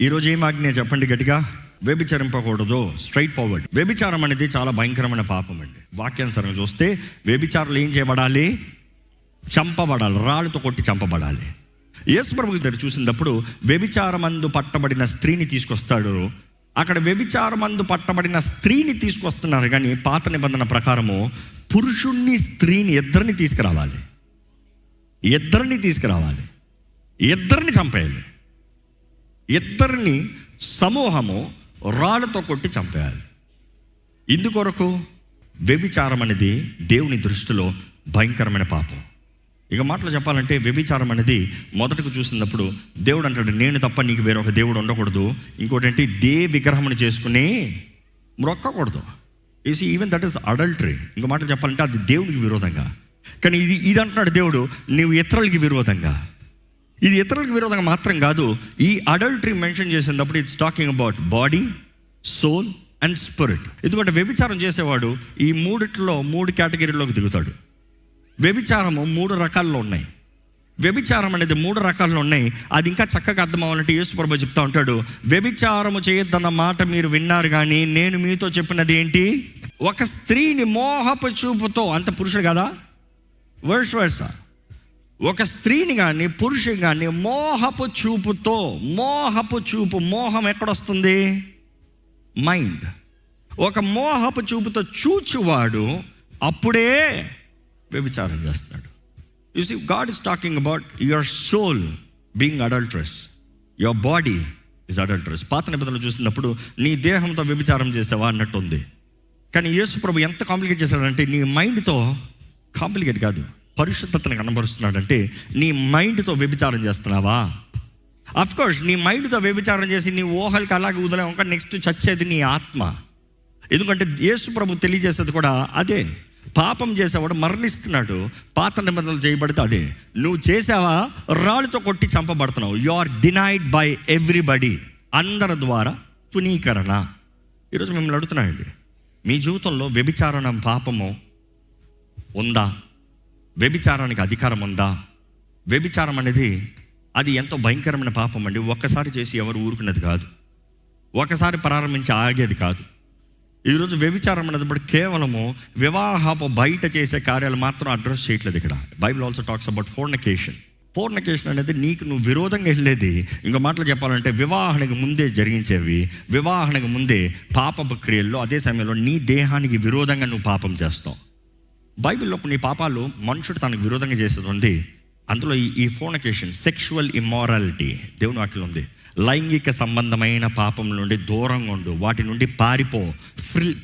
ఈరోజు ఏం ఆజ్ఞ చెప్పండి గట్టిగా? వ్యభిచరింపకూడదు. Straight forward. వ్యభిచారం అనేది చాలా భయంకరమైన పాపం అండి. వాక్యానుసారంగా చూస్తే వ్యభిచారులు ఏం చేయబడాలి? చంపబడాలి, రాళ్ళతో కొట్టి చంపబడాలి. యేసు ప్రభువు దగ్గర చూసినప్పుడు వ్యభిచారమందు పట్టబడిన స్త్రీని తీసుకొస్తాడు. అక్కడ వ్యభిచారమందు పట్టబడిన స్త్రీని తీసుకొస్తున్నారు, కానీ పాత నిబంధన ప్రకారము పురుషుణ్ణి స్త్రీని ఇద్దరిని తీసుకురావాలి, ఇద్దరిని చంపేయాలి. ఇద్దరిని సమూహము రాళ్ళతో కొట్టి చంపేయాలి. ఇందుకొరకు వ్యభిచారం అనేది దేవుని దృష్టిలో భయంకరమైన పాపం. ఇక మాటలు చెప్పాలంటే వ్యభిచారం అనేది మొదటకు చూసినప్పుడు దేవుడు అంటాడు, నేను తప్ప నీకు వేరొక దేవుడు ఉండకూడదు. ఇంకోటి ఏంటి? విగ్రహమును చేసుకుని మ్రొక్కకూడదు. Even that is adultery. ఇంకో మాటలు చెప్పాలంటే అది దేవునికి విరోధంగా. కానీ ఇది అంటున్నాడు దేవుడు, నీవు ఇతరులకి విరోధంగా. ఇది ఇతరులకు విరోధంగా మాత్రం కాదు, ఈ అడల్టరీ మెన్షన్ చేసినప్పుడు it's talking about body, soul and spirit. ఎందుకంటే వ్యభిచారం చేసేవాడు ఈ మూడు కేటగిరీలోకి దిగుతాడు. వ్యభిచారము 3 రకాల్లో ఉన్నాయి. వ్యభిచారం అనేది 3 రకాల్లో ఉన్నాయి. అది ఇంకా చక్కగా అర్థం అవ్వాలంటే యేసు ప్రభువు చెప్తా ఉంటాడు, వ్యభిచారము చేయొద్దన్న మాట మీరు విన్నారు, కానీ నేను మీతో చెప్పినది ఏంటి? ఒక స్త్రీని మోహపు చూపుతో, అంత పురుషుడు కదా, వర్స ఒక స్త్రీని కానీ పురుషుని కానీ మోహపు చూపుతో, మోహం ఎక్కడొస్తుంది? మైండ్. ఒక మోహపు చూపుతో చూచువాడు అప్పుడే వ్యభిచారం చేస్తున్నాడు. You see, God is talking about your soul being adulterous, your body is adulterous. పాత నిబంధనలు చూసినప్పుడు నీ దేహంతో వ్యభిచారం చేసావా అన్నట్టు ఉంది. కానీ యేసు ప్రభు ఎంత కాంప్లికేట్ చేశాడంటే, నీ మైండ్తో, కాంప్లికేట్ కాదు, పరిశుద్ధతను కనబరుస్తున్నాడంటే, నీ మైండ్తో వ్యభిచారం చేస్తున్నావా? అఫ్కోర్స్ నీ మైండ్తో వ్యభిచారం చేసి నీ ఊహలకి అలాగే వదిలేవు, ఇంకా నెక్స్ట్ చచ్చేది నీ ఆత్మ. ఎందుకంటే యేసు ప్రభు తెలియజేసేది కూడా అదే. పాపం చేసేవాడు మరణిస్తున్నాడు, పాత నిబంధనలు చేయబడితే అదే. నువ్వు చేసావా, రాళ్ళతో కొట్టి చంపబడుతున్నావు. You are denied by everybody. అందరి ద్వారా తునీకరణ. ఈరోజు మిమ్మల్ని అడుగుతున్నానండి, మీ జీవితంలో వ్యభిచారం పాపము ఉందా? వ్యభిచారానికి అధికారం ఉందా? వ్యభిచారం అనేది అది ఎంతో భయంకరమైన పాపం అండి. ఒక్కసారి చేసి ఎవరు ఊరుకునేది కాదు, ఒకసారి ప్రారంభించి ఆగేది కాదు. ఈరోజు వ్యభిచారం అనేది కేవలము వివాహపు బయట చేసే కార్యాలు మాత్రం అడ్రస్ చేయట్లేదు. ఇక్కడ Bible also talks about fornication అనేది నీకు నువ్వు విరోధంగా వెళ్ళేది. ఇంకో మాటలు చెప్పాలంటే వివాహానికి ముందే జరిగించేవి, వివాహానికి ముందే పాపపు క్రియల్లో, అదే సమయంలో నీ దేహానికి విరోధంగా నువ్వు పాపం చేస్తావు. బైబిల్లో కొన్ని పాపాలు మనుషుడు తనకు విరోధంగా చేసేది ఉంది. అందులో ఈ ఫోర్నికేషన్, సెక్షువల్ ఇమ్మారాలిటీ దేవుని వాక్యం ఉంది. లైంగిక సంబంధమైన పాపం నుండి దూరంగా ఉండు, వాటి నుండి పారిపో.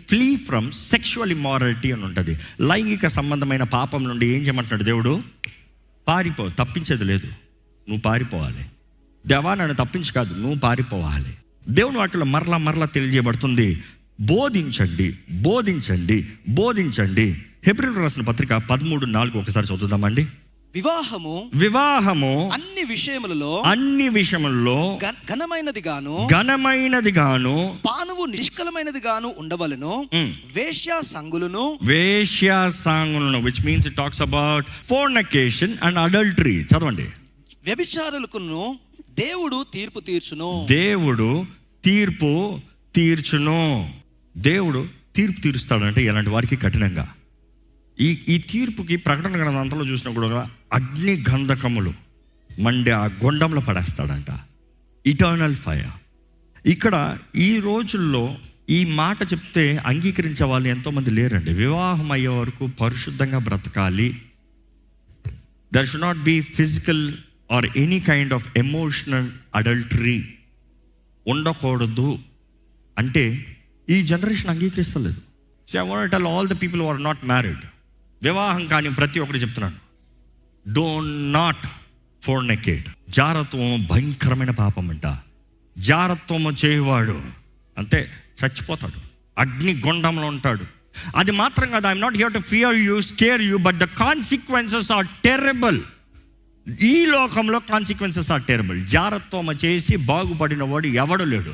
ఫ్లీ ఫ్రమ్ సెక్షువల్ ఇమ్మారాలిటీ అని ఉంటుంది. లైంగిక సంబంధమైన పాపం నుండి ఏం చేయమంటున్నాడు దేవుడు? పారిపో. తప్పించేది లేదు, నువ్వు పారిపోవాలి. దేవా నన్ను తప్పించి కాదు, నువ్వు పారిపోవాలి. దేవుని వాక్యంలో మరలా తెలియజేయబడుతుంది, బోధించండి. హెబ్రీయులకు రాసిన పత్రిక 13:4 ఒకసారి చదువుదామండి. వివాహము అన్ని విషయములలో ఘనమైనది గాను పానువు నిష్కలమైనది గాను ఉండవలెను. వేశ్యాసంగులను which means it talks about fornication and adultery. చదవండి. వ్యభిచారులకును దేవుడు తీర్పు తీరుస్తాడంటే ఎలాంటి వారికి? కఠినంగా. ఈ తీర్పుకి ప్రకటన గ్రంథంలో చూసినా కూడా అగ్ని గంధకములు మండే ఆ గుండంలో పడేస్తాడంట. Eternal fire. ఇక్కడ ఈ రోజుల్లో ఈ మాట చెప్తే అంగీకరించే వాళ్ళు ఎంతోమంది లేరండి. వివాహం అయ్యే వరకు పరిశుద్ధంగా బ్రతకాలి, there should not be physical or any kind of emotional adultery ఉండకూడదు అంటే ఈ జనరేషన్ అంగీకరిస్తలేదు. So I want to tell all the people who are not married, వివాహం కానీ ప్రతి ఒక్కరు చెప్తున్నాను, డోంట్ నాట్ ఫోర్నికేట్. జారత్వము భయంకరమైన పాపం అంట. జారత్వము చేయవాడు అంతే చచ్చిపోతాడు, అగ్ని గుండంలో ఉంటాడు. అది మాత్రం కాదు, I'm not here to fear you, scare you, but the consequences are terrible. ఈ లోకంలో కాన్సిక్వెన్సెస్ ఆర్ టెరబుల్. జారత్వము చేసి బాగుపడిన వాడు ఎవడు లేడు.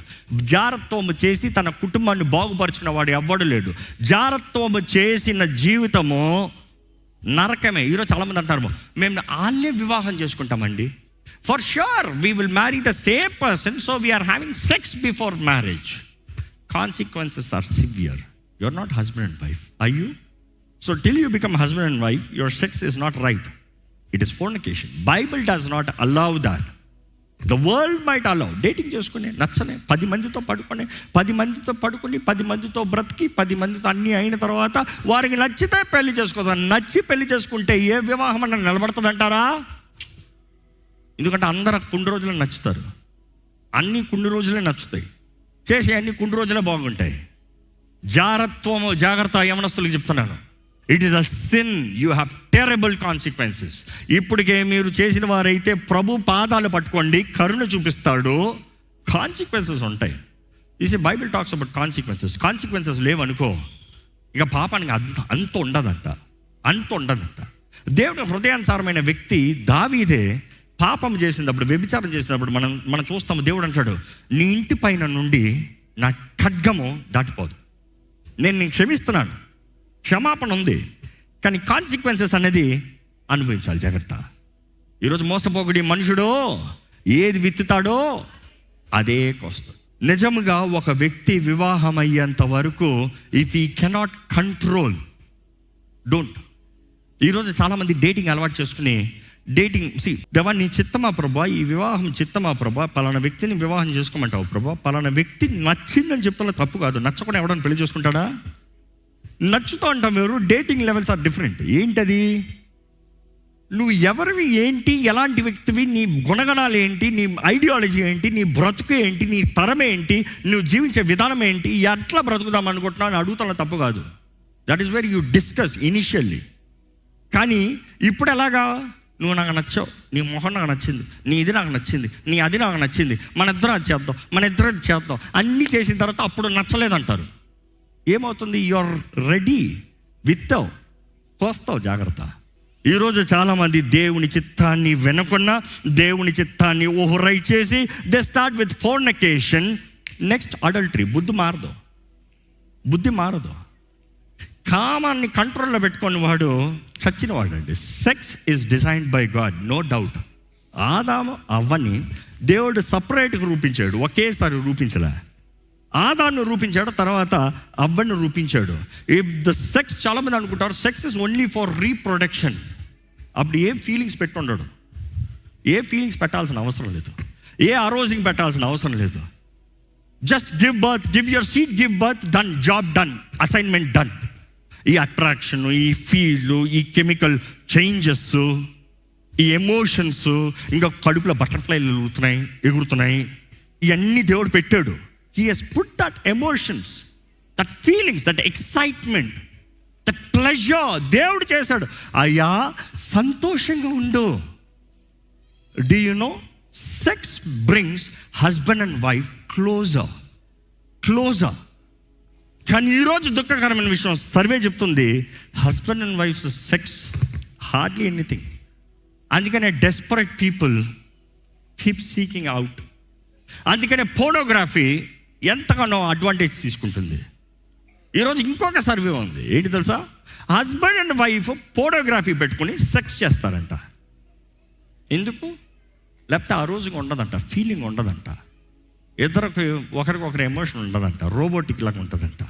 జారత్వము చేసి తన కుటుంబాన్ని బాగుపరుచుకున్న వాడు ఎవడు లేడు. జారత్వము చేసిన జీవితము నరకమే. ఈరోజు చాలామంది అంటారు, మేము వాళ్ళే వివాహం చేసుకుంటామండి, for sure we will marry the same person, so we are having sex before marriage. Consequences are severe. You are not husband and wife, are you? So till you become husband and wife, your sex is not right. It is fornication. Bible does not allow that. The world might allow. Dating చేసుకుని నచ్చలే 10 మందితో పడుకొని 10 మందితో పడుకొని 10 మందితో బ్రతికి 10 మందితో అన్నీ అయిన తర్వాత వారికి నచ్చితే పెళ్లి చేసుకోవాలి. నచ్చి పెళ్లి చేసుకుంటే ఏ వివాహం అన్న నిలబడుతుందంటారా? ఎందుకంటే అందరూ కొన్ని రోజులే నచ్చుతారు, అన్నీ కొన్ని రోజులే నచ్చుతాయి, చేసే అన్ని కొన్ని రోజులే బాగుంటాయి. జాగ్రత్త యవనస్తులకు చెప్తున్నాను. It is a sin. You have terrible consequences. ఇప్పటికే మీరు చేసిన వారైతే ప్రభు పాదాలు పట్టుకోండి, కరుణ చూపిస్తాడు. కాన్సిక్వెన్సెస్ ఉంటాయి. Is Bible talks about consequences. Consequences లేవనుకో ఇక పాపానికి అంత ఉండదంట. దేవుడు హృదయానుసారమైన వ్యక్తి దావీదే పాపం చేసినప్పుడు, వ్యభిచారం చేసినప్పుడు మనం చూస్తాము. దేవుడు అంటాడు, నీ ఇంటి పైన నుండి నా ఖడ్గము దాటిపోదు, నేను క్షమిస్తున్నాను, క్షమాపణ ఉంది, కానీ కాన్సిక్వెన్సెస్ అనేది అనుభవించాలి. జాగ్రత్త. ఈరోజు మోసపోకుడి మనుషుడు ఏది విత్తుతాడో అదే కోస్తాడు. నిజంగా ఒక వ్యక్తి వివాహం అయ్యేంత వరకు ఇఫ్ ఈ కెనాట్ కంట్రోల్, డోంట్. ఈరోజు చాలామంది డేటింగ్ అలవాటు చేసుకుని దేవా నీ చిత్తమా ప్రభా, ఈ వివాహం చిత్తమా ప్రభా, పలానా వ్యక్తిని వివాహం చేసుకోమంటావు ప్రభా, పలానా వ్యక్తి నచ్చిందని చెప్తున్నా తప్పు కాదు. నచ్చకుండా ఎవడన్నా పెళ్లి చేసుకుంటాడా? నచ్చుతూ అంటాం వేరు. Dating levels are different. ఏంటది? నువ్వు ఎవరివి ఏంటి, ఎలాంటి వ్యక్తివి, నీ గుణగణాలు ఏంటి, నీ ఐడియాలజీ ఏంటి, నీ బ్రతుకు ఏంటి, నీ తరం ఏంటి, నువ్వు జీవించే విధానం ఏంటి, ఎట్లా బ్రతుకుదాం అనుకుంటున్నావు అని అడుగుతున్నా తప్పు కాదు. That is very you discuss initially. కానీ ఇప్పుడు ఎలాగా, నువ్వు నాకు నచ్చావు, నీ మొహం నాకు నచ్చింది, నీ ఇది నాకు నచ్చింది, నీ అది నాకు నచ్చింది, మన ఇద్దరం అది చేద్దాం, అన్నీ చేసిన తర్వాత అప్పుడు నచ్చలేదంటారు. ఏమవుతుంది? యు ఆర్ రెడీ, విత్తావు, కోస్తావు. జాగ్రత్త. ఈరోజు చాలామంది దేవుని చిత్తాన్ని వినకుండా దేవుని చిత్తాన్ని ఓహరై చేసి they start with fornication, next adultery. బుద్ధి మారదు. కామాన్ని కంట్రోల్లో పెట్టుకుని వాడు చచ్చిన వాడండి. Sex is designed by God, no doubt. ఆదాము అవ్వని దేవుడు సపరేట్గా రూపించాడు, ఒకేసారి రూపించలే. ఆదాన్ని రూపించాడు, తర్వాత అవ్వని రూపించాడు. ఇఫ్ ద సెక్స్, చాలామంది అనుకుంటారు sex is only for reproduction. అప్పుడు ఏం ఫీలింగ్స్ పెట్టుండడు, ఏ ఫీలింగ్స్ పెట్టాల్సిన అవసరం లేదు, ఏ అరోజింగ్ పెట్టాల్సిన అవసరం లేదు. Just give birth, give your seed, give birth, done, job done, assignment done. ఈ అట్రాక్షన్, ఈ ఫీల్, ఈ కెమికల్ చేంజెస్, ఈ ఎమోషన్స్, ఇంకా కడుపులో బటర్ఫ్లైలు ఎగురుతున్నాయి, ఇవన్నీ దేవుడు పెట్టాడు. He has put that emotions, that feelings, that excitement, that pleasure దేవుడు చేశాడు. అయ్యా సంతోషంగా ఉండు. Do you know sex brings husband and wife closer. కానీ ఈరోజు దుఃఖకరమైన విషయం, సర్వే చెప్తుంది husband and wife sex hardly anything. అందుకనే desperate people keep seeking out. అందుకనే పోర్నోగ్రఫీ ఎంతగానో అడ్వాంటేజ్ తీసుకుంటుంది. ఈరోజు ఇంకొక సర్వే ఉంది, ఏంటి తెలుసా? హస్బెండ్ అండ్ వైఫ్ పోర్నోగ్రఫీ పెట్టుకుని సెక్స్ చేస్తారంట. ఎందుకు? లేకపోతే ఆ రోజుగా ఉండదంట, ఫీలింగ్ ఉండదంట, ఇద్దరికి ఒకరికొకరు ఎమోషన్ ఉండదంట, రోబోటిక్ లాగా ఉంటుందంట.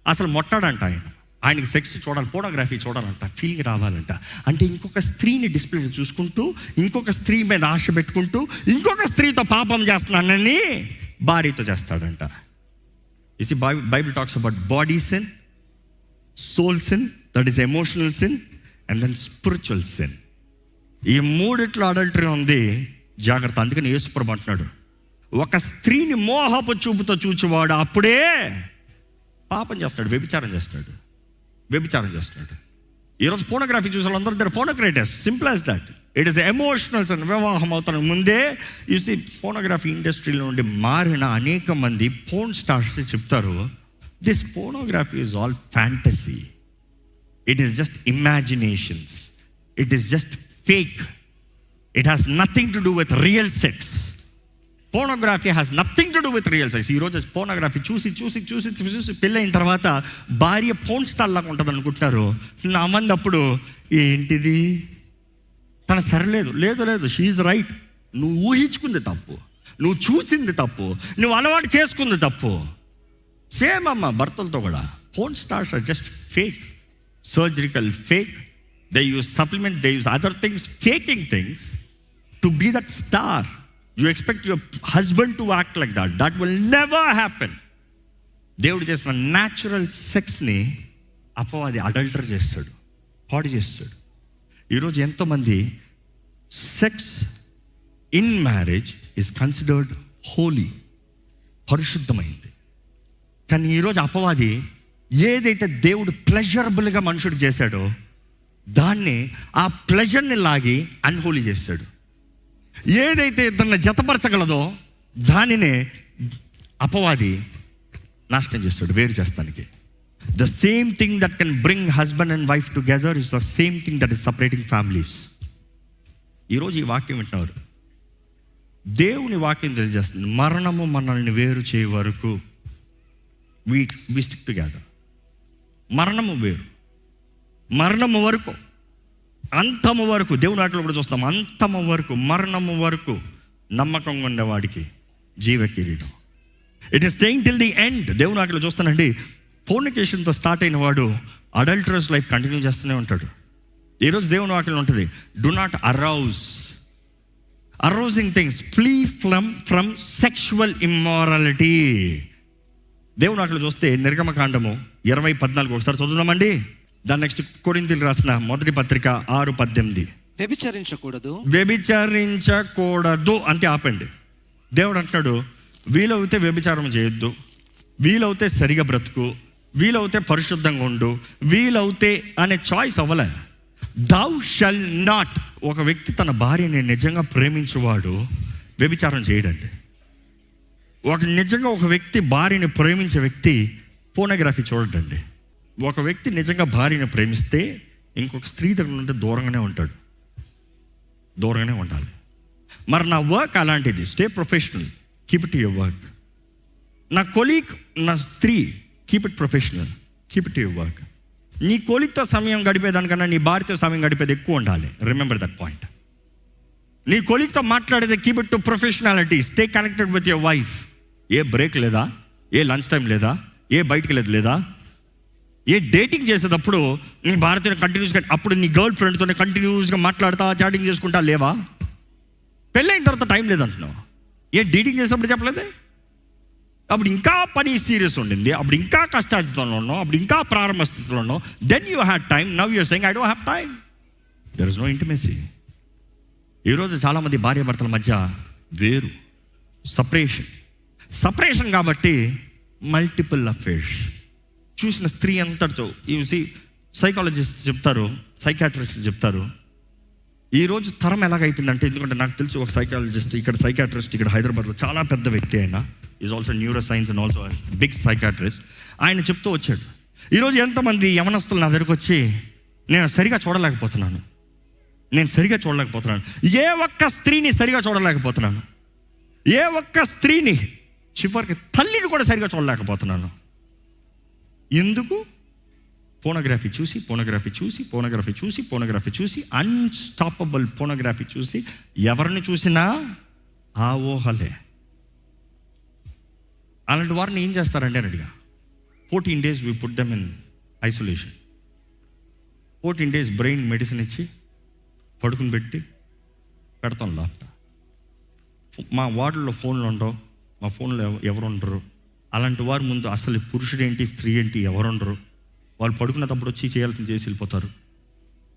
అసలు మొట్టాడంట ఆయనకి సెక్స్ చూడాలి, పోర్నోగ్రఫీ చూడాలంట, ఫీలింగ్ రావాలంట. అంటే ఇంకొక స్త్రీని డిస్ప్లే చూసుకుంటూ, ఇంకొక స్త్రీ మీద ఆశ పెట్టుకుంటూ, ఇంకొక స్త్రీతో పాపం చేస్తున్నానని భార్యతో చేస్తాడంట. ఇది Bible talks about body sin, soul sin, that is emotional sin, and then spiritual sin. ఈ మూడిట్లో అడల్టరీ ఉంది. జాగ్రత్త. అందుకని యేసుప్రభు అంటున్నాడు, ఒక స్త్రీని మోహపు చూపుతో చూచేవాడు అప్పుడే పాపం చేస్తాడు, వ్యభిచారం చేస్తాడు. ఈరోజు పోర్నోగ్రఫీ చూసే వాళ్ళందరూ దగ్గర పోర్నోక్రేటర్స్, simple as that. It is emotionals and వివాహం అవుతాను ముందే. చూసి పోర్నోగ్రఫీ ఇండస్ట్రీలో నుండి మారిన అనేక మంది పోర్న్ స్టార్స్ చెప్తారు, this pornography is all fantasy, it is just imaginations, it is just fake, it has nothing to do with real sex. Pornography has nothing to do with real sex. ఈరోజు pornography చూసి పెళ్ళైన తర్వాత భార్య porn star లాగా ఉంటుంది అనుకుంటున్నారు. నా మంది అప్పుడు ఏంటిది, తన సరిలేదు, లేదు షీ ఈజ్ రైట్, నువ్వు ఊహించుకుంది తప్పు, నువ్వు చూసింది తప్పు, నువ్వు అలవాటు చేసుకుంది తప్పు. సేమ్ అమ్మ భర్తలతో కూడా. Porn stars are just fake, surgical fake. They use supplement, they use other things, faking things to be that star. You expect your husband to act like that. That will never happen. దేవుడు చేసిన natural సెక్స్ని అపవాది అడల్టర్ చేస్తాడు, పాడు చేస్తాడు. ఈరోజు ఎంతోమంది sex in marriage is considered holy, పరిశుద్ధమైంది. కానీ ఈరోజు అపవాది ఏదైతే దేవుడు ప్లెజరబుల్గా మనుషుడికి చేశాడో దాన్ని, ఆ ప్లెజర్ని లాగి అన్హోలీ చేస్తాడు. ఏదైతే ఇద్దరిని జతపరచగలదో దానినే అపవాది నాశనం చేస్తాడు, వేరు చేస్తానికి. The same thing that can bring husband and wife together is the same thing that is separating families. ఈరోజు ఈ వాక్యం వింటున్నారు, దేవుని వాక్యం తెలియజేస్తుంది, మరణము మనల్ని వేరు చేయ వరకు వి స్టిక్ టుగెదర్. మరణము వేరు, మరణము వరకు, అంతము వరకు. దేవుని వాక్యంలో కూడా చూస్తాం, అంతము వరకు, మరణము వరకు నమ్మకంగా ఉండేవాడికి జీవ కిరీటం. It is staying till the end. దేవుని వాక్యంలో చూస్తానండి, ఫోర్నికేషన్తో స్టార్ట్ అయిన వాడు అడల్టరస్ లైఫ్ కంటిన్యూ చేస్తూనే ఉంటాడు. ఈరోజు దేవుని వాక్యంలో ఉంటుంది, do not arousing things, flea from sexual immorality. దేవుని వాక్యంలో చూస్తే నిర్గమకాండము 20:14 ఒకసారి చదువుదామండి. దాని నెక్స్ట్ కొరింథీయులకు రాసిన మొదటి పత్రిక 6:18. వ్యభిచరించకూడదు అంటే ఆపండి. దేవుడు అంటున్నాడు, వీలవుతే వ్యభిచారం చేయొద్దు, వీలవుతే సరిగా బ్రతుకు, వీలవుతే పరిశుద్ధంగా ఉండు, వీలవుతే అనే చాయిస్ అవ్వలే. thou shall not. ఒక వ్యక్తి తన భార్యని నిజంగా ప్రేమించేవాడు వ్యభిచారం చేయడండి. నిజంగా ఒక వ్యక్తి భార్యని ప్రేమించే వ్యక్తి పోర్నోగ్రఫీ చూడడండి. ఒక వ్యక్తి నిజంగా భార్యని ప్రేమిస్తే ఇంకొక స్త్రీ దగ్గర ఉంటే దూరంగానే ఉంటాడు, దూరంగానే ఉండాలి. మరి నా వర్క్ అలాంటిది, stay professional, keep it your work. నా కొలీగ్, నా స్త్రీ, keep it professional, keep it your work. నీ కొలీగ్తో సమయం గడిపేదానికన్నా నీ భార్యతో సమయం గడిపేది ఎక్కువ ఉండాలి. Remember that point. నీ కొలీగ్తో మాట్లాడేది keep it to professionality, stay connected with your wife. A break లేదా, ఏ లంచ్ టైం లేదా, ఏ బయటికి లేదా, ఏ డేటింగ్ చేసేటప్పుడు నీ భార్యతో కంటిన్యూస్గా, అప్పుడు నీ గర్ల్ ఫ్రెండ్తోనే కంటిన్యూస్గా మాట్లాడతా చాటింగ్ చేసుకుంటా లేవా? పెళ్ళైన తర్వాత టైం లేదంటున్నావు. ఏ డేటింగ్ చేసేటప్పుడు చెప్పలేదే? అప్పుడు ఇంకా పని సీరియస్ ఉండింది, అప్పుడు ఇంకా కష్టాస్థితిలో ఉన్నావు, అప్పుడు ఇంకా ప్రారంభ స్థితిలో ఉన్నావు. Then you had time, now you're saying I don't have time. There is no intimacy. ఈరోజు చాలామంది భార్య భర్తల మధ్య వేరు, సపరేషన్ కాబట్టి మల్టిపుల్ అఫైర్స్. చూసిన స్త్రీ అంతటితో సైకాలజిస్ట్ చెప్తారు, సైకాట్రిస్ట్ చెప్తారు, ఈరోజు తరం ఎలాగైపోయిందంటే, ఎందుకంటే నాకు తెలిసి ఒక సైకాలజిస్ట్, ఇక్కడ సైకాట్రిస్ట్, ఇక్కడ హైదరాబాద్లో చాలా పెద్ద వ్యక్తి, ఆయన is also neuroscience and also big psychiatrist. ఆయన చెప్తూ వచ్చాడు, ఈరోజు ఎంతమంది యవనస్తులు నా దగ్గరకు వచ్చి, నేను సరిగా చూడలేకపోతున్నాను, ఏ ఒక్క స్త్రీని సరిగా చూడలేకపోతున్నాను, ఏ ఒక్క స్త్రీని, చివరికి తల్లిని కూడా సరిగా చూడలేకపోతున్నాను. ఎందుకు? పోర్నోగ్రఫీ చూసి అన్స్టాపబుల్ పోర్నోగ్రఫీ చూసి ఎవరిని చూసినా ఆ ఊహలే. అలాంటి వారిని ఏం చేస్తారంటే అడిగా, 14 days we put them in isolation. 14 days brain medicine ఇచ్చి పడుకుని పెడతాం లోపల. మా వార్డులో ఫోన్లు ఉండవు, మా ఫోన్లో ఎవరు ఉండరు. అలాంటి వారి ముందు అసలు పురుషుడేంటి స్త్రీ ఏంటి ఎవరు ఉండరు. వాళ్ళు పడుకున్నప్పుడు వచ్చి చేయాల్సింది చేసి వెళ్ళిపోతారు.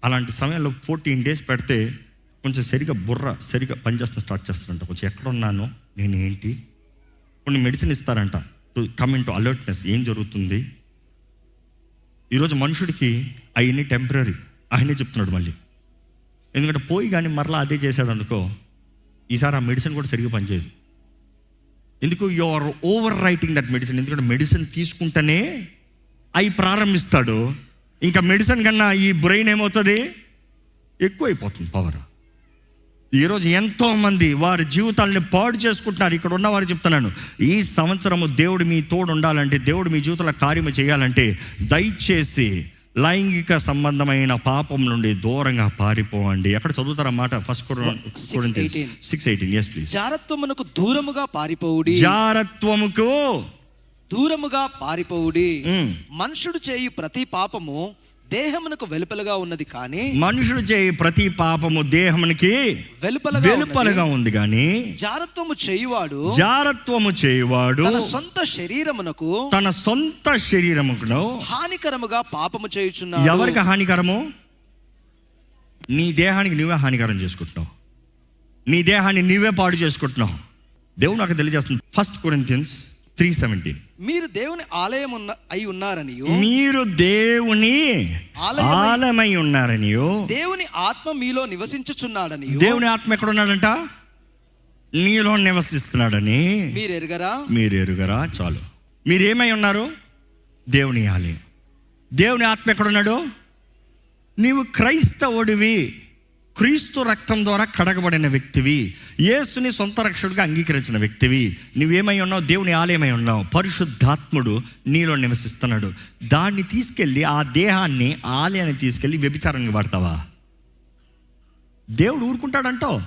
అలాంటి సమయంలో 14 days పెడితే కొంచెం బుర్ర సరిగా పనిచేస్తా స్టార్ట్ చేస్తారంట. కొంచెం ఎక్కడున్నానో, నేను ఏంటి, కొన్ని మెడిసిన్ ఇస్తారంట to come in to alertness, ఏం జరుగుతుంది. ఈరోజు మనుషుడికి అవన్నీ టెంపరీ, ఆయనే చెప్తున్నాడు మళ్ళీ. ఎందుకంటే పోయి కానీ మరలా అదే చేశాడు అనుకో, ఈసారి ఆ మెడిసిన్ కూడా సరిగ్గా పనిచేయదు. ఎందుకు? You are overwriting that medicine. ఎందుకంటే మెడిసిన్ తీసుకుంటేనే అవి ప్రారంభిస్తాడు. ఇంకా మెడిసిన్ కన్నా ఈ బ్రెయిన్ ఏమవుతుంది, ఎక్కువైపోతుంది పవర్. ఈరోజు ఎంతోమంది వారి జీవితాలని పాడు చేసుకుంటున్నారు. ఇక్కడ ఉన్నవారు చెప్తున్నాను, ఈ సంవత్సరము దేవుడు మీ తోడు ఉండాలంటే, దేవుడు మీ జీవితంలో కార్యము చేయాలంటే, దయచేసి లైంగిక సంబంధమైన పాపం నుండి దూరంగా పారిపోవండి. ఎక్కడ చదువుతారన్నమాట? 6:18. yes please. జారత్వమునకు దూరముగా పారిపోవుడి. జారత్వముకు దూరముగా పారిపోవుడి. మనుషుడు చేయు ప్రతి పాపము దేహమునకు వెలుపలగా ఉన్నది కానీ, మనుషుడు చేయి ప్రతి పాపము దేహమునికి వెలుపలగా ఉంది కానీ, జారత్వము చేయువాడు తన సొంత శరీరమును హానికరముగా పాపము చేయుచున్నాడు. ఎవరికి హానికరము? నీ దేహానికి నువ్వే హానికరం చేసుకుంటున్నావు. నీ దేహాన్ని నీవే పాడు చేసుకుంటున్నావు. దేవుడు నాకు తెలియజేస్తుంది. 1 Corinthians 3:17. మీరు దేవుని ఆలయం అయి ఉన్నారనియో, మీరు దేవుని ఆలయమై ఉన్నారనియో, దేవుని ఆత్మ మీలో నివసించుచున్నాడనియో. దేవుని ఆత్మ ఎక్కడ ఉన్నాడంట? నీలో నివసిస్తున్నాడని మీరు ఎరుగరా? చాలు. మీరేమై ఉన్నారు? దేవుని ఆలయం. దేవుని ఆత్మ ఎక్కడున్నాడు? నీవు క్రైస్తవుడివి, క్రీస్తు రక్తం ద్వారా కడగబడిన వ్యక్తివి, యేసుని సొంత రక్షకుడిగా అంగీకరించిన వ్యక్తివి. నువ్వేమై ఉన్నావు? దేవుని ఆలయమై ఉన్నావు. పరిశుద్ధాత్ముడు నీలో నివసిస్తున్నాడు. దాన్ని తీసుకెళ్ళి, ఆ దేహాన్ని, ఆలయాన్ని తీసుకెళ్ళి వ్యభిచారానికి వాడతావా? దేవుడు ఊరుకుంటాడంటావు?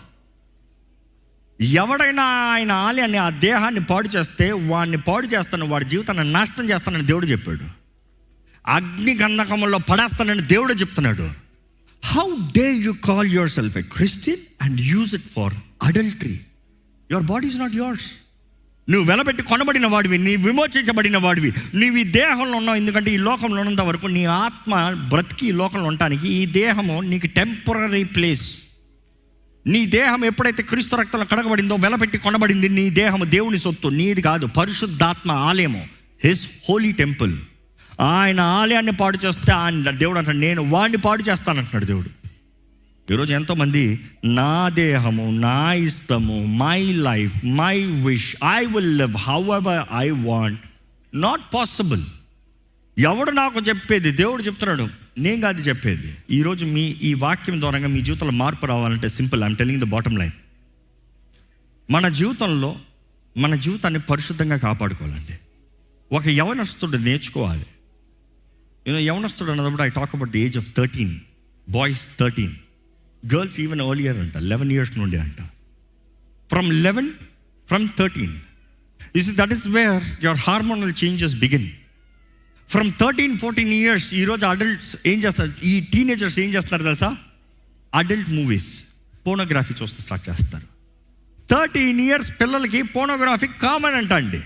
ఎవడైనా ఆయన ఆలయాన్ని, ఆ దేహాన్ని పాడు చేస్తే వాడిని పాడు చేస్తాను, వాడి జీవితాన్ని నాశనం చేస్తానని దేవుడు చెప్పాడు. అగ్ని గంధకముల్లో పడేస్తానని దేవుడు చెప్తున్నాడు. How dare you call yourself a Christian and use it for adultery? Your body is not yours. నువ్వు వెలబెట్టి కొనబడిన వాడివి, నీ విమోచించబడిన వాడివి. నీవు ఈ దేహంలో ఉన్నావు. ఎందుకంటే ఈ లోకంలో ఉన్నంత వరకు నీ ఆత్మ బ్రతికి ఈ లోకంలో ఉండటానికి ఈ దేహము నీకు టెంపరరీ ప్లేస్. నీ దేహం ఎప్పుడైతే క్రీస్తు రక్తంలో కడగబడిందో, వెలబెట్టి కొనబడింది, నీ దేహము దేవుని సొత్తు, నీది కాదు. పరిశుద్ధాత్మ ఆలయము, హిస్ హోలీ టెంపుల్. ఆయన ఆలయాన్ని పాడు చేస్తే ఆయన దేవుడు అంటాడు, నేను వాడిని పాడు చేస్తానంటున్నాడు దేవుడు. ఈరోజు ఎంతోమంది నా దేహము, నా ఇష్టము, my life, my wish, I will live how ever I want. Not possible. ఎవడు నాకు చెప్పేది? దేవుడు చెప్తున్నాడు, నేను కాదు చెప్పేది. ఈరోజు ఈ వాక్యం ద్వారా మీ జీవితంలో మార్పు రావాలంటే simple. I'm telling the bottom line. మన జీవితంలో మన జీవితాన్ని పరిశుద్ధంగా కాపాడుకోవాలండి. ఒక యవనస్తుడు నేర్చుకోవాలి. యవనస్తుడు అన్నప్పుడు I talk about the age of 13. Boys 13, girls even earlier అంట, 11 years నుండి అంట. From 13 you see, that is where your hormonal changes begin. From 13-14 years ఈరోజు అడల్ట్స్ ఏం చేస్తారు? ఈ టీనేజర్స్ ఏం చేస్తున్నారు తెలుసా? అడల్ట్ మూవీస్, పోనోగ్రఫీ చూస్తూ స్టార్ట్ చేస్తారు. 13 years పిల్లలకి పోనోగ్రఫీ కామన్ అంట అండి.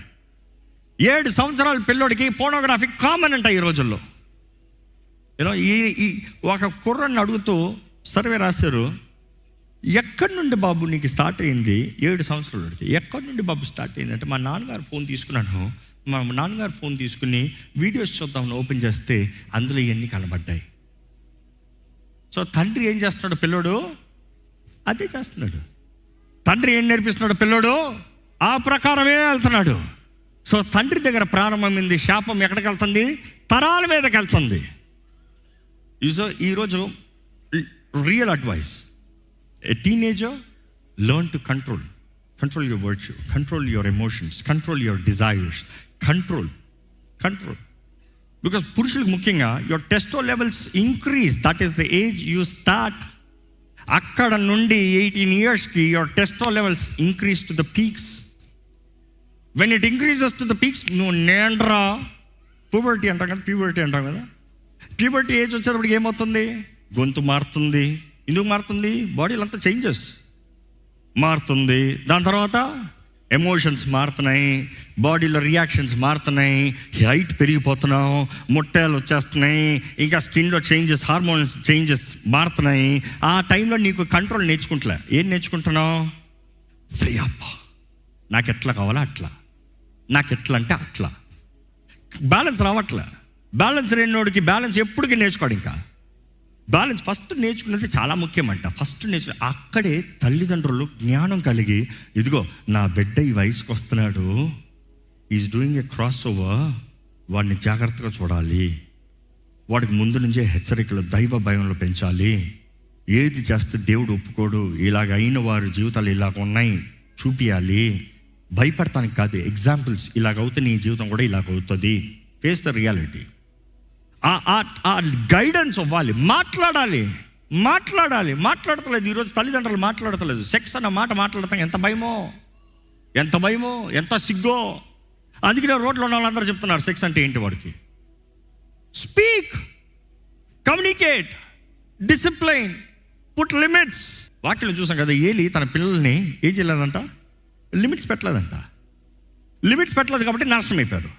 7 సంవత్సరాల పిల్లోడికి పోనోగ్రఫీ కామన్ అంట ఈ రోజుల్లో. ఈ ఒక కుర్రని అడుగుతూ సర్వే రాశారు, ఎక్కడి నుండి బాబు నీకు స్టార్ట్ అయింది? 7 సంవత్సరాలకి. ఎక్కడి నుండి బాబు స్టార్ట్ అయింది అంటే, మా నాన్నగారు ఫోన్ తీసుకున్నాను, మా నాన్నగారు ఫోన్ తీసుకుని వీడియోస్ చూద్దామని ఓపెన్ చేస్తే అందులో ఇవన్నీ కనబడ్డాయి. సో తండ్రి ఏం చేస్తున్నాడు? పిల్లోడు అదే చేస్తున్నాడు. తండ్రి ఏం నేర్పిస్తున్నాడు? పిల్లోడు ఆ ప్రకారమే వెళ్తున్నాడు. సో తండ్రి దగ్గర ప్రారంభమైంది శాపం. ఎక్కడికి వెళ్తుంది? తరాల మీదకి వెళ్తుంది. సో ఈరోజు real advice, a teenager learn to control your virtue, control your emotions, control your desires, control. Because పురుషులకు ముఖ్యంగా your testo levels increase. That is the age you start. అక్కడ నుండి 18 yearsకి your testo levels increase to the peaks. When it increases to the peaks, నువ్వు నేండ్రా puberty అంటాం కదా, puberty age వచ్చేటప్పటికి ఏమవుతుంది? గొంతు మారుతుంది. ఎందుకు మారుతుంది? బాడీలో అంతా చేంజెస్ మారుతుంది. దాని తర్వాత ఎమోషన్స్ మారుతున్నాయి, బాడీలో రియాక్షన్స్ మారుతున్నాయి, హైట్ పెరిగిపోతున్నావు, ముట్టాలు వచ్చేస్తున్నాయి, ఇంకా స్కిన్లో చేంజెస్, హార్మోన్స్ చేంజెస్ మారుతున్నాయి. ఆ టైంలో నీకు కంట్రోల్ నేర్చుకుంటలే. ఏం నేర్చుకుంటున్నావు? ఫ్రీ అప్ప, నాకు ఎట్లా కావాలో అట్లా, నాకు ఎట్లా అంటే అట్లా. బ్యాలెన్స్ రావట్లే. బ్యాలెన్స్ లేనివాడికి బ్యాలెన్స్ ఎప్పటికీ నేర్చుకోడు. ఇంకా బ్యాలెన్స్ ఫస్ట్ నేర్చుకున్నది చాలా ముఖ్యమంట. ఫస్ట్ అక్కడే తల్లిదండ్రులు జ్ఞానం కలిగి, ఇదిగో నా బిడ్డ ఈ వయసుకు వస్తున్నాడు, is doing a cross over, వాడిని జాగ్రత్తగా చూడాలి, వాడికి ముందు నుంచే హెచ్చరికలు, దైవ భయంలో పెంచాలి. ఏది చేస్తే దేవుడు ఒప్పుకోడు, ఇలాగ అయిన వారి జీవితాలు ఇలాగ ఉన్నాయి చూపియాలి. భయపడటానికి కాదు, ఎగ్జాంపుల్స్. ఇలాగ అవుతే నీ జీవితం కూడా ఇలాగ అవుతుంది. Face the reality. ఆ గైడెన్స్ అవ్వాలి. మాట్లాడతలేదు. ఈరోజు తల్లిదండ్రులు మాట్లాడతలేదు. సెక్స్ అన్న మాట మాట్లాడతాం ఎంత భయమో, ఎంత సిగ్గో. అందుకనే రోడ్లో ఉన్న వాళ్ళందరూ చెప్తున్నారు సెక్స్ అంటే ఏంటి వాడికి. Speak, communicate, discipline, put limits. వాక్యంలో చూసాం కదా, ఏలి తన పిల్లల్ని ఏం చేయలేదంట, లిమిట్స్ పెట్టలేదు కాబట్టి నాశనం అయిపోయారు.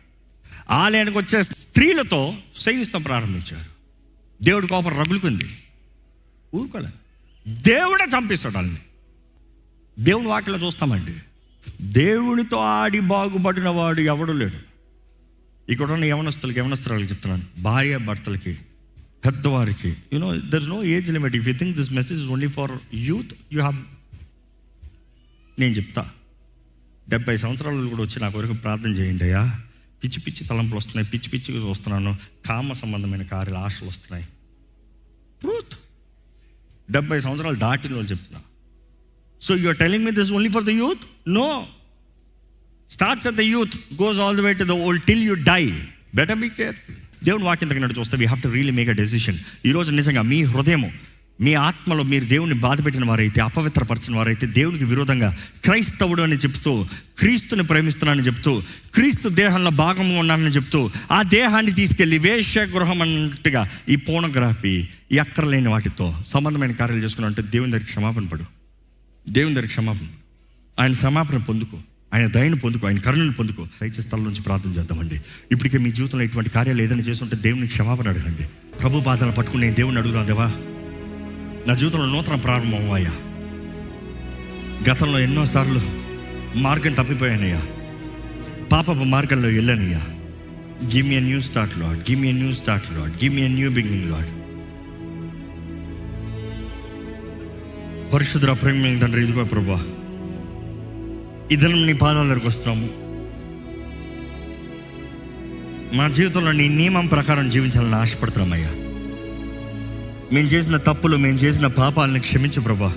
ఆలయానికి వచ్చే స్త్రీలతో సేవిస్తాం ప్రారంభించారు. దేవుడి కోపం రగులుకుంది, ఊరుకోలే. దేవుడే చంపిస్తాడు వాళ్ళని. దేవుని వాక్యలో చూస్తామండి, దేవునితో ఆడి బాగుపడిన వాడు ఎవడు లేడు. ఇక్కడ ఉన్న యవనస్తురాలకు చెప్తున్నాను, భార్య భర్తలకి, పెద్దవారికి, there is no age limit. If you think this message is only for youth, you have. నేను చెప్తా, 70 సంవత్సరాలు కూడా వచ్చి నా కొరకు ప్రార్థన చేయండి అయ్యా. పిచ్చి తలంపులు వస్తున్నాయి, పిచ్చిగా చూస్తున్నాను, కామ సంబంధమైన కార్యాలు, ఆశలు వస్తున్నాయి. ట్రూత్. 70 సంవత్సరాలు దాటిన వాళ్ళు చెప్తున్నా. So you are telling me this only for the youth? No. Starts at the youth, goes all the way to the old till you die. Better be careful. దేవుని వాక్యం తగినట్టు చూస్తే we have to really make a decision. ఈరోజు నిజంగా మీ హృదయము, మీ ఆత్మలో మీరు దేవుని బాధపెట్టిన వారైతే, అపవిత్రపరిచిన వారైతే, దేవునికి విరోధంగా క్రైస్తవుడు అని చెప్తూ, క్రీస్తుని ప్రేమిస్తున్నానని చెప్తూ, క్రీస్తు దేహంలో భాగంగా ఉన్నానని చెప్తూ, ఆ దేహాన్ని తీసుకెళ్ళి వేశ్యగృహం అన్నట్టుగా ఈ పోర్నోగ్రఫీ, ఈ అక్కర్లేని వాటితో సంబంధమైన కార్యాలు చేసుకున్నారంటే దేవుని దగ్గరికి క్షమాపణ పడు. ఆయన క్షమాపణ పొందుకో, ఆయన దయను పొందుకో, ఆయన కరుణను పొందుకో. దయచేసి స్థలం నుంచి ప్రార్థన చేద్దామండి. ఇప్పటికే మీ జీవితంలో ఇటువంటి కార్యాలు ఏదైనా చేస్తుంటే దేవునికి క్షమాపణ అడగండి. ప్రభు బాధలు పట్టుకుని నేను దేవుని అడుగుతాను, దేవా నా జీవితంలో నూతన ప్రారంభం అయ్యా. గతంలో ఎన్నోసార్లు మార్గం తప్పిపోయానయ్యా, పాపపు మార్గంలో వెళ్ళానయ్యా. Give me a new start Lord, give me a new start Lord, give me a new beginning Lord. పరిశుద్ధ ప్రేమ తండ్రి, ఇదిగో ప్రభువా, ఈ దినం నీ పాదాల దగ్గరకు వస్తున్నాము. మా జీవితంలో నీ నియమం ప్రకారం జీవించాలని ఆశపడుతున్నామయ్యా. మేము చేసిన తప్పులు, మేము చేసిన పాపాలను క్షమించు ప్రభా.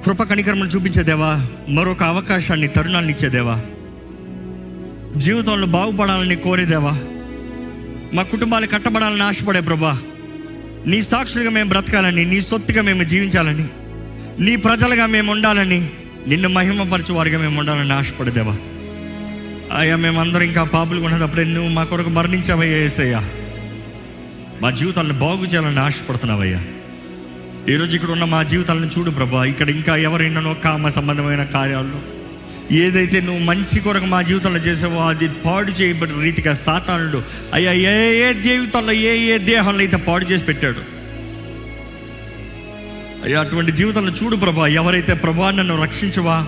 కృప కనికరమును చూపించేదేవా, మరొక అవకాశాన్ని, తరుణాన్ని ఇచ్చేదేవా, జీవితంలో బాగుపడాలని కోరేదేవా, మా కుటుంబాలు కట్టబడాలని ఆశపడే ప్రభా. నీ సాక్షులుగా మేము బ్రతకాలని, నీ సొత్తుగా మేము జీవించాలని, నీ ప్రజలుగా మేము ఉండాలని, నిన్ను మహిమపరచు వారిగా మేము ఉండాలని ఆశపడేదేవా. అయ్యా, మేమందరం ఇంకా పాపులుగా ఉన్నప్పుడే నువ్వు మా కొరకు మరణించావయ్యా యేసయ్యా. మా జీవితాలను బాగు చేయాలని ఆశపడుతున్నావయ్యా. ఈరోజు ఇక్కడ ఉన్న మా జీవితాలను చూడు ప్రభా. ఇక్కడ ఇంకా ఎవరైనానో కామ సంబంధమైన కార్యాల్లో ఏదైతే నువ్వు మంచి కొరకు మా జీవితంలో చేసావో అది పాడు చేయబడిన రీతిగా సాతానుడు అయ్యా ఏ జీవితంలో ఏ దేహంలో అయితే పాడు చేసి పెట్టాడు అయ్యా, అటువంటి జీవితంలో చూడు ప్రభా. ఎవరైతే ప్రభా నన్ను రక్షించవా,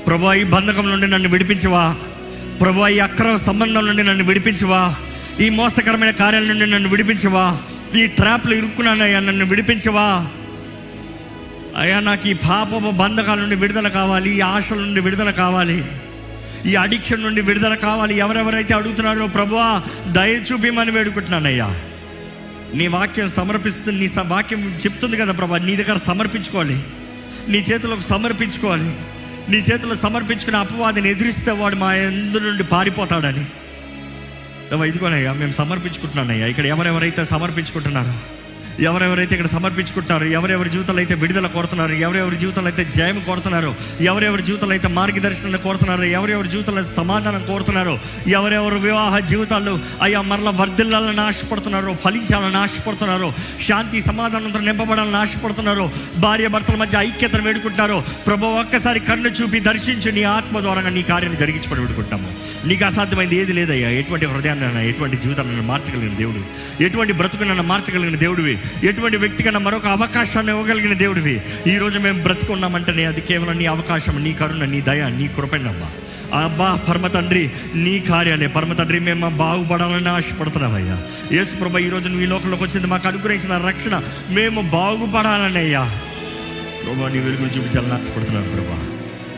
ప్రభా ఈ బంధకం నుండి నన్ను విడిపించవా, ప్రభా ఈ అక్రమ సంబంధం నుండి నన్ను విడిపించవా, ఈ మోసకరమైన కార్యాల నుండి నన్ను విడిపించవా, ఈ ట్రాప్లో ఇరుక్కున్నానయ్యా నన్ను విడిపించవా. అయ్యా, నాకు ఈ పాపపు బంధకాల నుండి విడుదల కావాలి, ఈ ఆశల నుండి విడుదల కావాలి, ఈ అడిక్షన్ నుండి విడుదల కావాలి. ఎవరెవరైతే అడుగుతున్నారో ప్రభువా దయ చూపిమని వేడుకుంటున్నానయ్యా. నీ వాక్యం సమర్పిస్తుంది, నీ వాక్యం చెప్తుంది కదా ప్రభా, నీ దగ్గర సమర్పించుకోవాలి, నీ చేతులకు సమర్పించుకోవాలి. నీ చేతుల్లో సమర్పించుకుని అపవాదిని ఎదిరిస్తే వాడు మా ఎందు నుండి పారిపోతాడని. ఇదిగోనయ్యా మేము సమర్పించుకుంటున్నానయ్యా. ఇక్కడ ఎవరెవరైతే సమర్పించుకుంటున్నారో, ఎవరెవరైతే ఇక్కడ సమర్పించుకుంటున్నారు, ఎవరెవరి జీవితాలు అయితే విడుదల కోరుతున్నారు, ఎవరెవరి జీవితాలు అయితే జయం కోరుతున్నారు, ఎవరెవరి జీవితాలు అయితే మార్గదర్శనాన్ని కోరుతున్నారు, ఎవరెవరి జీవితాల్లో సమాధానం కోరుతున్నారు, ఎవరెవరు వివాహ జీవితాలు అయ్యా మరలా వర్ధిల్లాలని ఆశపడుతున్నారు, ఫలించాలని ఆశపడుతున్నారు, శాంతి సమాధానంతో నింపబడాలని ఆశపడుతున్నారు, భార్య భర్తల మధ్య ఐక్యతను వేడుకుంటున్నారు. ప్రభు ఒక్కసారి కన్ను చూపి దర్శించి నీ ఆత్మ ద్వారా నీ కార్యాన్ని జరిగించుకొని వేడుకుంటాము. నీకు అసాధ్యమైంది ఏది లేదయ్యా. ఎటువంటి హృదయాన్ని, ఎటువంటి జీవితాలను మార్చగలిగిన దేవుడు, ఎటువంటి బ్రతుకునನ್ನು మార్చగలిగిన దేవుడివి, ఎటువంటి వ్యక్తి కన్నా మరొక అవకాశాన్ని ఇవ్వగలిగిన దేవుడివి. ఈరోజు మేము బ్రతుకున్నామంటేనే అది కేవలం నీ అవకాశం, నీ కరుణ, నీ దయ, నీ కృపణమ్మా. అబ్బా పరమ తండ్రి, నీ కార్యాలే పరమ తండ్రి. మేము బాగుపడాలని ఆశపడుతున్నామయ్యా. యేసు ప్రభా, ఈరోజు నువ్వు ఈ లోకంలోకి వచ్చింది మాకు అనుగ్రహించిన రక్షణ, మేము బాగుపడాలని అయ్యా ప్రభా నీ వెలుగులు చూపించాలని ఆశపడుతున్నాను ప్రభా.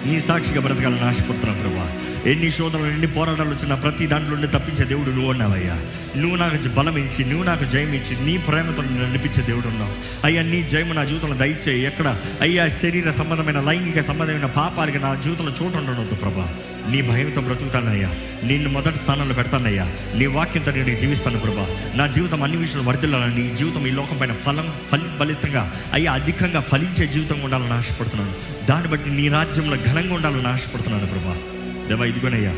నీ సాక్షిగా బ్రతకాలని ఆశపడుతున్నాను ప్రభా. ఎన్ని శోధనలు, ఎన్ని పోరాటాలు వచ్చినా ప్రతి దాంట్లో నుండి తప్పించే దేవుడు నువ్వు ఉన్నావయ్యా. నువ్వు నాకు బలం ఇచ్చి, నువ్వు నాకు జయం ఇచ్చి, నీ ప్రేమతో నన్ను నడిపించే దేవుడు ఉన్నావు అయ్యా. నీ జయము నా జీవితంలో దయచేయి. ఎక్కడ అయ్యా శరీర సంబంధమైన, లైంగిక సంబంధమైన పాపాలకి నా జీవితంలో చోటు ఉండవద్దు ప్రభా. నీ భయంతో బ్రతుకుతానయ్యా, నిన్ను మొదటి స్థానంలో పెడతానయ్యా. నీ వాక్యంతో నేను జీవిస్తాను ప్రభా. నా జీవితం అన్ని విషయాలు వర్ధిల్లాలని, నీ జీవితం ఈ లోకం పైన ఫలితంగా అయ్యా అధికంగా ఫలించే జీవితంగా ఉండాలని ఆశపడుతున్నాను. దాన్ని బట్టి నీ రాజ్యంలో ఘనంగా ఉండాలని ఆశపడుతున్నాను ప్రభా. దేవా ఇదిగోనయ్యా,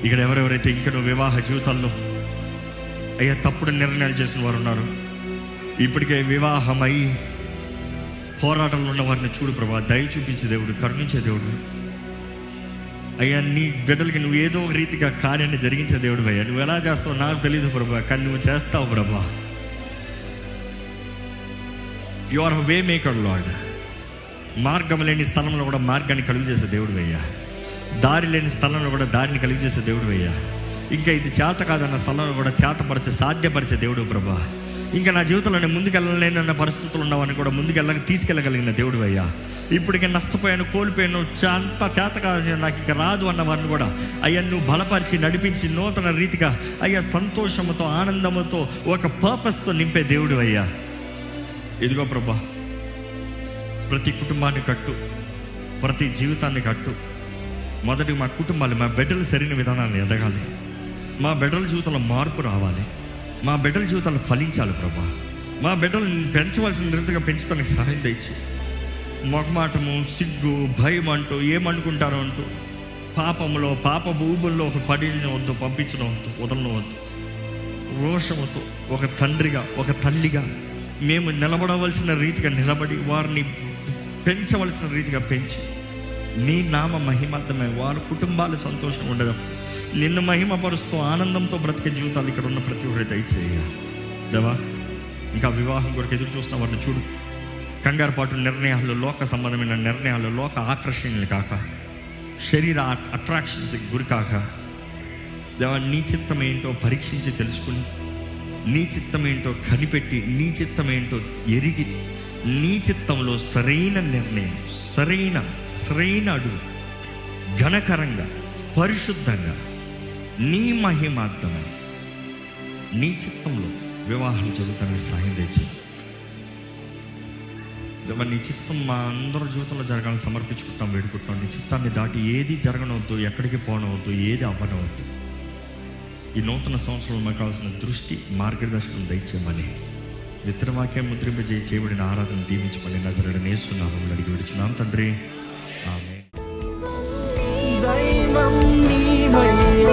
ఇక్కడ ఎవరెవరైతే ఇంకా నువ్వు వివాహ జీవితాల్లో అయ్యా తప్పుడు నిర్ణయాలు చేసిన వారు ఉన్నారు, ఇప్పటికే వివాహమై పోరాటంలో ఉన్న వారిని చూడు ప్రభా. దయ చూపించే దేవుడు, కరుణించే దేవుడు అయ్యా. నీ బిడ్డలకి నువ్వు ఏదో ఒక రీతిగా కార్యాన్ని జరిగించే దేవుడు అయ్యా. నువ్వు ఎలా చేస్తావు నాకు తెలియదు ప్రభా, కానీ నువ్వు చేస్తావు ప్రభా. You are way maker lord. మార్గం లేని స్థలంలో కూడా మార్గాన్ని కలుగు చేసే దేవుడు అయ్యా. దారి లేని స్థలంలో కూడా దారిని కలిగి చేసే దేవుడు అయ్యా. ఇంకా ఇది చేత కాదన్న స్థలంలో కూడా చేతపరిచే, సాధ్యపరిచే దేవుడు ప్రభా. ఇంకా నా జీవితంలో నేను ముందుకెళ్ళలేనన్న పరిస్థితులు ఉన్నవాడిని కూడా తీసుకెళ్ళగలిగిన దేవుడు అయ్యా. ఇప్పటికే నష్టపోయాను, కోల్పోయాను, అంత చేత కాదు, నాకు ఇంకా రాదు అన్న వారిని కూడా అయ్యా నువ్వు బలపరిచి నడిపించి నూతన రీతిగా అయ్యా సంతోషంతో, ఆనందంతో, ఒక పర్పస్తో నింపే దేవుడు అయ్యా. ఇదిగో ప్రభా, ప్రతి కుటుంబాన్ని కట్టు, ప్రతి జీవితాన్ని కట్టు. మొదటి మా కుటుంబాలు, మా బిడ్డలు సరైన విధానాన్ని ఎదగాలి. మా బిడ్డల జీవితంలో మార్పు రావాలి. మా బిడ్డల జీవితాలు ఫలించాలి ప్రభా. మా బిడ్డలను పెంచవలసిన రీతిగా పెంచడానికి సహాయం తెచ్చి, మొహమాటము, సిగ్గు, భయం అంటూ, ఏమనుకుంటారో అంటూ పాపంలో, పాప ఊబుల్లో ఒక పడినవద్దు, పంపించవద్దు, వదలవద్దు. రోషముతో ఒక తండ్రిగా, ఒక తల్లిగా మేము నిలబడవలసిన రీతిగా నిలబడి, వారిని పెంచవలసిన రీతిగా పెంచి, నీ నామ మహిమార్థమై వారి కుటుంబాలు సంతోషంగా ఉండదు, నిన్ను మహిమపరుస్తూ ఆనందంతో బ్రతికే జీవితాలు ఇక్కడ ఉన్న ప్రతి ఒక్కరి దయచేయ దేవా. ఇంకా వివాహం కొరకు ఎదురు చూస్తున్న వారిని చూడు. కంగారు పాటు నిర్ణయాలు, లోక సంబంధమైన నిర్ణయాలు, లోక ఆకర్షణలు కాక, శరీర అట్రాక్షన్స్కి గురి కాక దేవా, నీ చిత్తం ఏంటో పరీక్షించి తెలుసుకుని, నీ చిత్తం ఏంటో కనిపెట్టి, నీ చిత్తం ఏంటో ఎరిగి, నీ చిత్తంలో సరైన నిర్ణయం, సరైన అడుగు, ఘనకరంగా, పరిశుద్ధంగా, నీ మహిమార్థమై నీ చిత్తంలో వివాహం జరుగుతానికి సాయం తెచ్చి దేవా. నీ చిత్తం మా అందరి జీవితంలో జరగాలని సమర్పించుకుంటాం, వేడుకుంటాం. నీ చిత్తాన్ని దాటి ఏది జరగనవద్దు, ఎక్కడికి పోనవద్దు, ఏది అవ్వనవద్దు. ఈ నూతన సంవత్సరంలో మాకు కావాల్సిన దృష్టి, మార్గదర్శనం దయచేయమని, విత్తనవాక్యం ముద్రింపజేయి చేయబడిన ఆరాధన దీవించమని నజరేయుడైన యేసు నామములో అడిగి విడుచున్నాం తండ్రి, ఆమేన్. దైవం నీ మహిమ